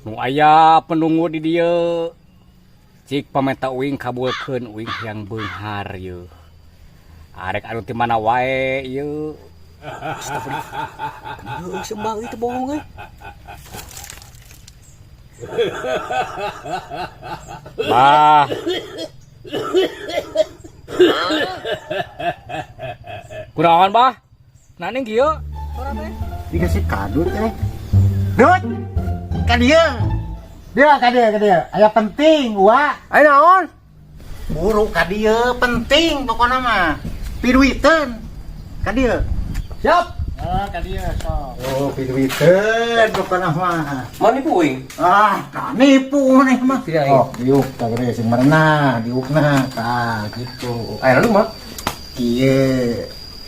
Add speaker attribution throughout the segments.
Speaker 1: Nu aya penunggu di dia. Cik pamenta uing kabulkeun uing yang beunghar yeuh. Arek anu ti mana wae yeuh.
Speaker 2: Astagfirullah. Sembah itu bohong euy.
Speaker 1: Bah. Kunaon bah? Nani kieu?
Speaker 3: Dikasih kadut Dut. Ka dieu. Dia ka dieu. Aya penting, Wak.
Speaker 2: Ayo naon?
Speaker 3: Buru ka dieu penting pokona mah. Piduiteun. Ka dieu.
Speaker 2: Siap.
Speaker 3: Ka dieu sok. Oh, piduiteun pokona mah.
Speaker 2: Mani puing.
Speaker 3: Nipu nih mah.
Speaker 2: Tidak,
Speaker 3: Oh, diuk ka gede sing marena, diukna. Tah, gitu.
Speaker 2: Ayo lu mah.
Speaker 3: Kieu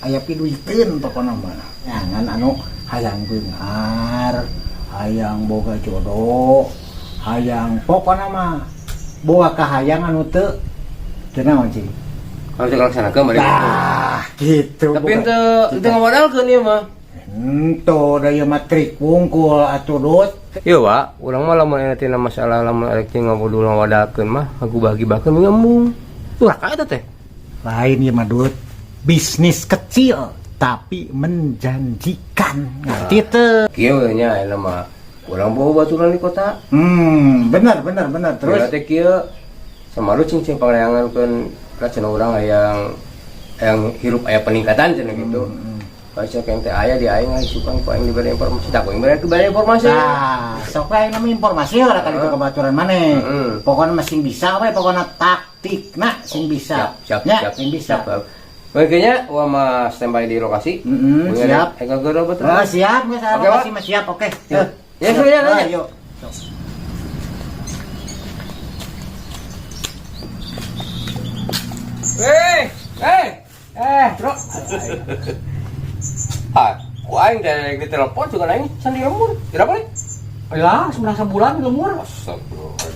Speaker 3: aya piduiteun pokona mah. Jangan anu hayang beunghar, hayang boga jodoh, hayang pokona mah boga kahayang anu teu naon cing.
Speaker 2: Kalau cek laksanakeun mari.
Speaker 3: Tah, gitu.
Speaker 2: Tapi teu ngawadalkeun ieu mah.
Speaker 3: Ento da ieu mah trik wungkul atuh Dut.
Speaker 2: Ieu Wak, urang mah lamun aya tina masalah lamun arek teh ngabudul ngawadalkeun mah aku bagi-bakeun ngembung. Ulah ka eta teh.
Speaker 3: Lain ieu mah Dut. Bisnis kecil tapi menjanjikan. Ngerti teu?
Speaker 2: Kieu nya aya mah urang bawa baturan di kota.
Speaker 3: Benar. Terus
Speaker 2: Terus teh kieu samaru cing panglayangankeun ka cenah urang hayang hirup aya peningkatan cenah gitu. Baca yang teh aya di aing sukan ku aing diberi informasi tak ku aing diberi informasi.
Speaker 3: nah, sok lain nama informasi ora kali itu kebaturan maneh. Pokoknya masing bisa we, pokoknya taktik nah sing bisa.
Speaker 2: Siap.
Speaker 3: Sing bisa.
Speaker 2: Kayaknya gua mah standby di lokasi.
Speaker 3: Siap.
Speaker 2: Eka geura betul.
Speaker 3: Oh, siap geus
Speaker 2: Oke,
Speaker 3: lokasi mah siap. Oke.
Speaker 2: Ya, sudah aja.
Speaker 3: Yuk.
Speaker 2: Bro. Ku aing teh ditelepon juga aing sandi lembur. Tidak boleh.
Speaker 1: Ya, sebenarnya sebulan lemur.
Speaker 2: Astagfirullah.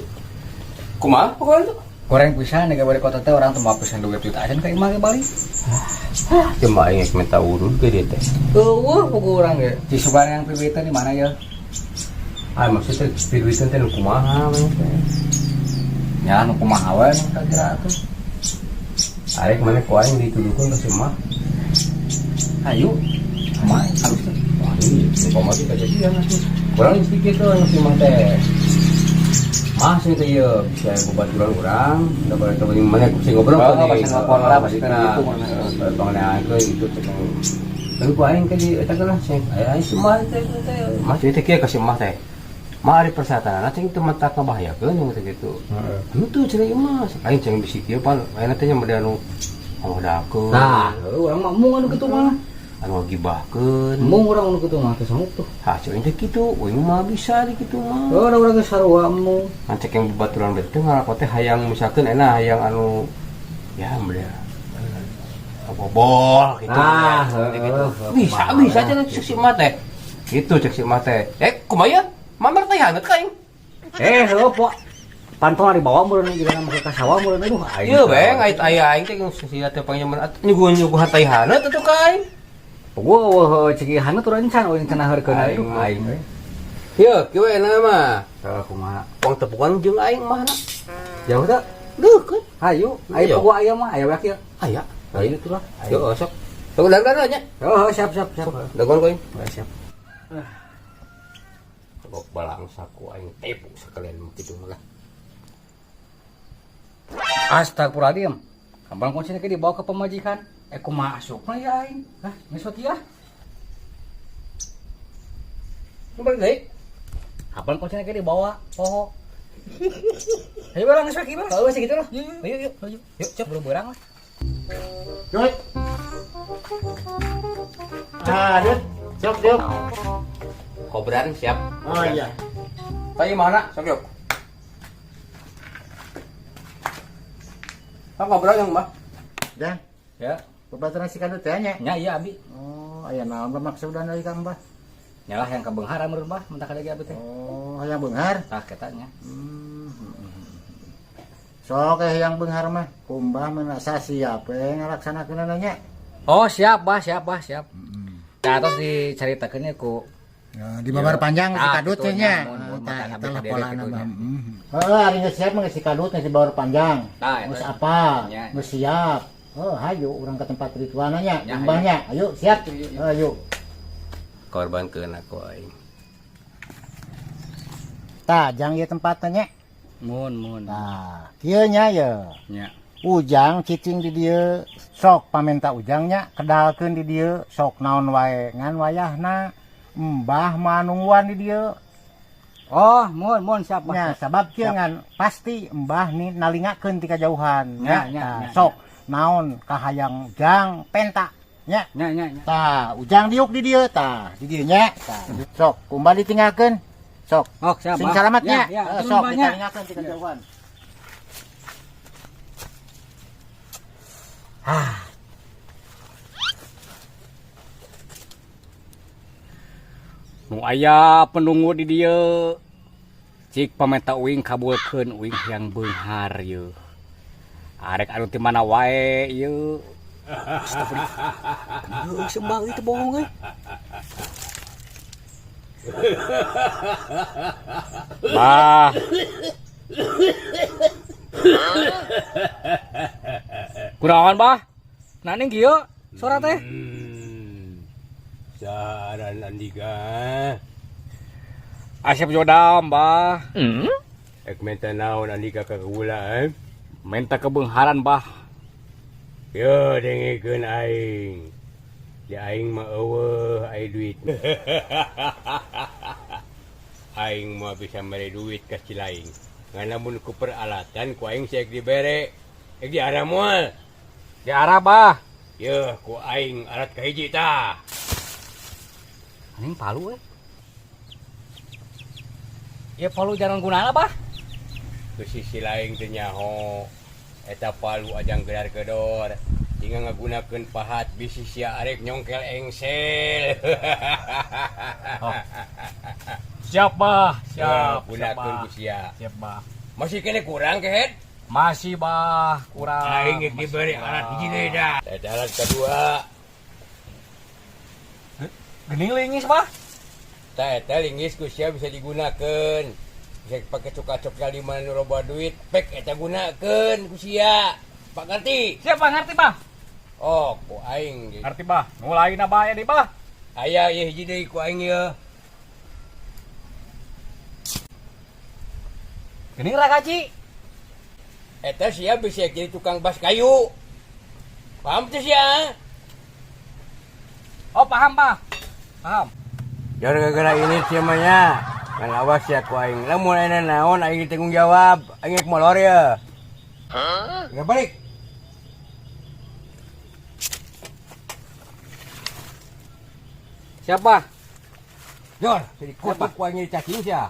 Speaker 2: Kumaha pokoknya itu?
Speaker 1: Goreng pisan di balik kota teh orang teu pisan duit juta aja ka imah ge balik.
Speaker 2: Cuma aing minta urun ke dia teh.
Speaker 1: Eueuh pugu urang ge. Di Subang yang pipitan di mana ya?
Speaker 2: Maksudnya duitan teh nu kumaha we teh.
Speaker 1: Ya nu kumaha we nu kira atuh.
Speaker 2: Arek mana ku aing dituduhkeun ka si Mah.
Speaker 1: Ayo. Kumaha harus teh.
Speaker 2: Wah, ini informasi kejadian atuh. Kurang sedikit tuh si Mah teh. Mah sih teh ieu bisa bebaturan urang, da bari teu mana sing ngobrol
Speaker 1: kan di telepon lah pasti
Speaker 2: gitu mana. Panganeankeun gitu cek. Lalu ku aing ke di eta geus sing aya si Mah teh Mah teh kieu ka si Mah teh. Mah ari persyaratan cing teu mata kabahayakeun yang teh gitu. Anu tuh cenah ieu mah aing cing bisi kieu pan aya teh nya made anu ngawadakeun.
Speaker 1: Nah, urang mah mung anu kitu mah.
Speaker 2: Anu ngagibahkeun.
Speaker 1: Mung urang anu kitu mah teh sanggup tuh.
Speaker 2: Hasilnya kitu, uing mah bisa di kitu mah.
Speaker 1: Oh, ada urang geus sarua mung.
Speaker 2: Cek yang bebaturan betul ngarap teh hayang misalkan enak hayang anu ya bener bobol gitu gitu. Bisa cenah cek si Mah teh. Gitu cek si Mah teh. Kumaha? Mamar teh hangat ka aing.
Speaker 1: Heuh, po. Pantong ari bawah meureun juga nama ka sawah meureun aduh.
Speaker 2: Ieu beng aya aing teh sia teh panjaman nyuguh hatay hangat atuh ka aing.
Speaker 1: Gua ceki hangat urang can euy cenah hareukeun aing.
Speaker 2: Ieu kieu enak mah.
Speaker 1: Kumaha?
Speaker 2: Wong tepukan jeung aing mah na.
Speaker 1: Jauh teh?
Speaker 2: Deukeut.
Speaker 1: Hayu, aya gua aya mah aya wae kieu.
Speaker 2: Aya. Ayo itulah. Yo sok. Tunggu dagan aja.
Speaker 1: Oh, siap.
Speaker 2: Dagon koin.
Speaker 1: Siap.
Speaker 2: Kok balang saku aing tepu sekalian kitu lah.
Speaker 1: Astagfirullahaladzim. Kampang kuncinya ke dibawa ke pemajikan. Kumaha asupna ya aing? Hah, geus ya.
Speaker 2: Kembali deui.
Speaker 1: Kampang kuncinya ke dibawa poho. Ayo barang geus kieu mah. Kalau segitu lah. Yuk. Yuk, cep berang lah.
Speaker 3: Dut. Dut. Yuk.
Speaker 2: Kobran siap.
Speaker 3: Oh iya.
Speaker 2: Tadi mana? Sok yuk. Kobran yang Mbah.
Speaker 3: Dan
Speaker 1: Ya.
Speaker 3: bebaturan si kadut teh nya.
Speaker 1: Nya iya abi.
Speaker 3: Oh, aya naon maksudna dari Kang Mbah?
Speaker 1: Nyalah yang kebenghar ameur Mbah, mentah ka abi teh.
Speaker 3: Oh, hayang beunghar.
Speaker 1: Tah eta nya.
Speaker 3: Sok yang beunghar mah kumbah menasa siap ngalaksanakeun nya.
Speaker 1: Oh, siap, Bah, siap. Nah, terus dicaritakeun ku
Speaker 3: Di babar panjang si
Speaker 1: Ah,
Speaker 3: kadut
Speaker 1: betul,
Speaker 3: nya.
Speaker 1: mun
Speaker 3: Tah
Speaker 1: mata
Speaker 3: eta lah
Speaker 1: habis
Speaker 3: pola
Speaker 1: kadek
Speaker 3: nama.
Speaker 1: gitu
Speaker 3: Ari geus siap mah si kadut si babar panjang.
Speaker 1: Tah, eta.
Speaker 3: Geus apa?
Speaker 1: Nya.
Speaker 3: Geus siap. Hayu urang ke tempat ritualna nya,
Speaker 1: Nya,
Speaker 3: imbahnya. Ayo siap. Ayo.
Speaker 2: Korbankeun aku aing.
Speaker 3: Tah jang ieu tempatna nya.
Speaker 1: Mun.
Speaker 3: Nah, kieu nya ya.
Speaker 1: Nya.
Speaker 3: Ujang cicing di dieu sok pamenta ujangnya kedalkeun di dieu sok naon wae ngan wayahna mbah manungguan di dieu
Speaker 1: Oh, mun siapa?
Speaker 3: nya sabab kieu ngan pasti mbah ni nalingakeun ti kajauhan
Speaker 1: Nya,
Speaker 3: nya. Tah,
Speaker 1: nya.
Speaker 3: sok naon kahayang jang penta nya
Speaker 1: Nya.
Speaker 3: tah ujang diuk di dieu tah di dieu nya tah sok kumbah ditinggalkeun sok
Speaker 1: Oh, siapa?
Speaker 3: sing salamat nya
Speaker 1: Ya,
Speaker 3: sok
Speaker 1: mbahnya.
Speaker 3: ditalingakeun ti kajauhan.
Speaker 1: Nu aya penunggu di dieu cik pamenta uing kabulkeun uing yang beunghar ieu. Arek anu ti mana wae ieu. Astagfirullah. Sembah itu bohong euy. Bah. Kunaon, Bah? Naning kieu suara teh?
Speaker 2: Saran Andika.
Speaker 1: Asep Jodam, Bah.
Speaker 2: Ek menta naon Andika ka kaula
Speaker 1: Menta kebeungharan, Bah.
Speaker 2: Yo dengekeun aing. Di aing mah eueuh aya duit. Aing mah bisa mere duit ka Cilaing. Ngan lamun ku peralatan ku aing saek dibere. Ek di arah moal.
Speaker 1: Di arah, Bah.
Speaker 2: Yo ku aing alat ka hiji tah.
Speaker 1: Aning palu Ya palu jarang gunana, Bah.
Speaker 2: Ku sisi laing teh nyaho. Eta palu ajang gelar kedor. Hingga ngagunakeun pahat bisi sia arek nyongkel engsel.
Speaker 1: Siap, Bah.
Speaker 2: Siap, gunakeun ku sia.
Speaker 1: Siap, Bah.
Speaker 2: Masih kene kurang kehet?
Speaker 1: Masih, Bah. Kurang.
Speaker 2: Aing geus diberi
Speaker 1: Masih,
Speaker 2: alat
Speaker 1: Bah.
Speaker 2: hiji deui dah. Eta alat kedua.
Speaker 1: Gening lingis, Bah.
Speaker 2: Tah eta linggis ku sia bisa digunakeun. Bisa pake cuka-cuka di mana nu loba duit, pek eta gunakeun ku sia. Pak ngerti?
Speaker 1: Siap, Bah. Ngerti, Bah.
Speaker 2: Oh, ku aing.
Speaker 1: Ngerti, Bah. Mulai na bahaya nih, Bah.
Speaker 2: Aya ieu hiji deui ku aing ieu.
Speaker 1: Gening rakaci.
Speaker 2: Eta sia bisa jadi tukang bas kayu. Paham tuh sia?
Speaker 1: Oh, paham, Bah. Paham.
Speaker 2: Gara-gara ini siamanya. Kan awas ya ku aing. Lamun aya naon aing tanggung jawab. Aing rek molor ya. Enggak balik.
Speaker 1: Siapa?
Speaker 2: Jor, jadi kutuk ku aing cacing sia.